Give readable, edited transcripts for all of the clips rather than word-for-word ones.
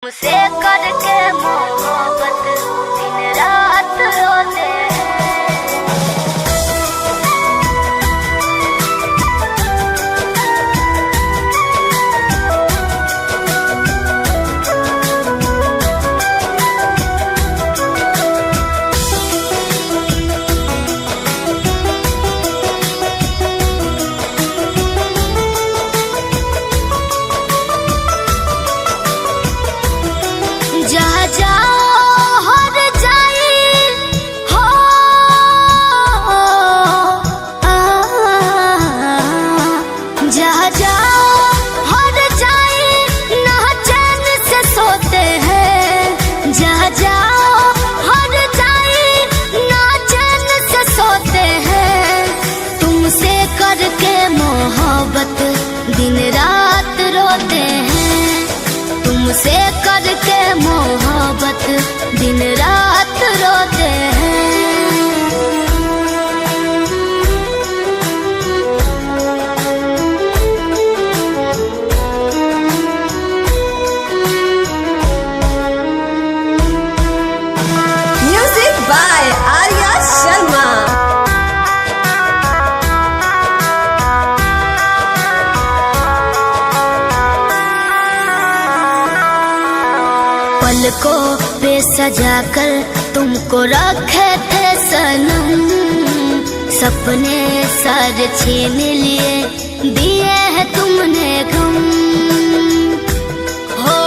मुझसे करके मोहब्बत दिन रात रोते हैं। जहाँ जाओ हर जाए हो जहाँ जाओ हर जाए ना चैन से सोते हैं। जहाँ जाओ हर जाए ना चैन से सोते हैं। तुमसे करके मोहब्बत दिन रात रोते हैं। तुमसे करके मोहब्बत दिन रात रोते हैं। Music by Arya Sharma. पलकों पे सजाकर तुमको रखे थे सनम। सपने सारे छीन लिए दिए हैं तुमने गम। हो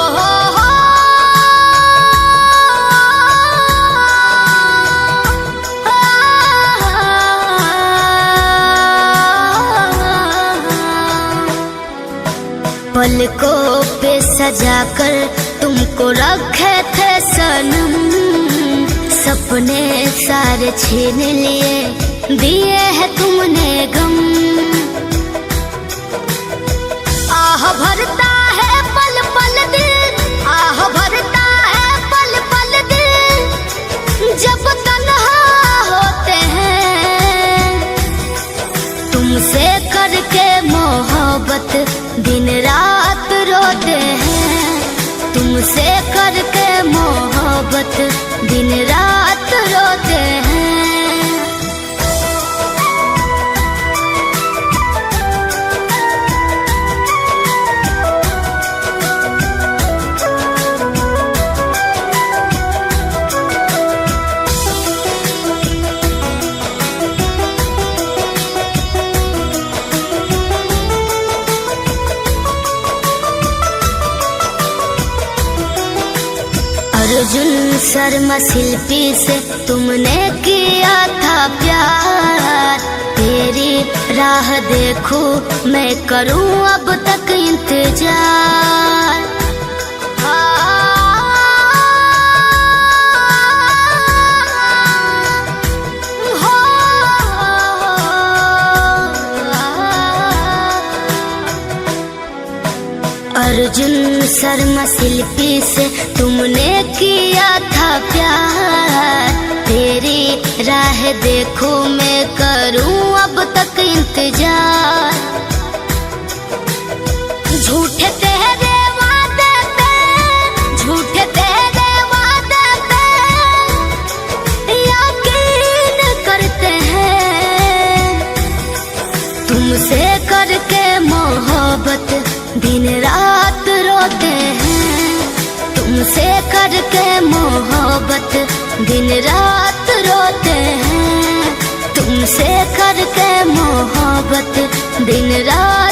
पलकों पे सजाकर तुमको रखे थे सनम। सपने सारे छीन लिए दिए हैं तुमने गम। आह भरता है पल पल दिल, आह भरता है पल पल दिल जब तन्हा होते हैं। तुमसे करके मोहब्बत दिन रात रोते हैं। तुमसे करके मोहब्बत दिन रात रोते हैं। अर्जुन शर्मा शिल्पी से तुमने किया था प्यार। तेरी राह देखूं मैं करूं अब तक इंतजार। अर्जुन शर्मा शिल्पी से तुमने किया था प्यार। तेरी राह देखूं मैं करूं अब तक इंतजार। झूठे तेरे वादे पे, झूठे तेरे वादे पे यकीन करते हैं। तुमसे करके मोहब्बत दिन रात रोते हैं। तुमसे करके मोहब्बत दिन रात रोते हैं। तुमसे करके मोहब्बत दिन रात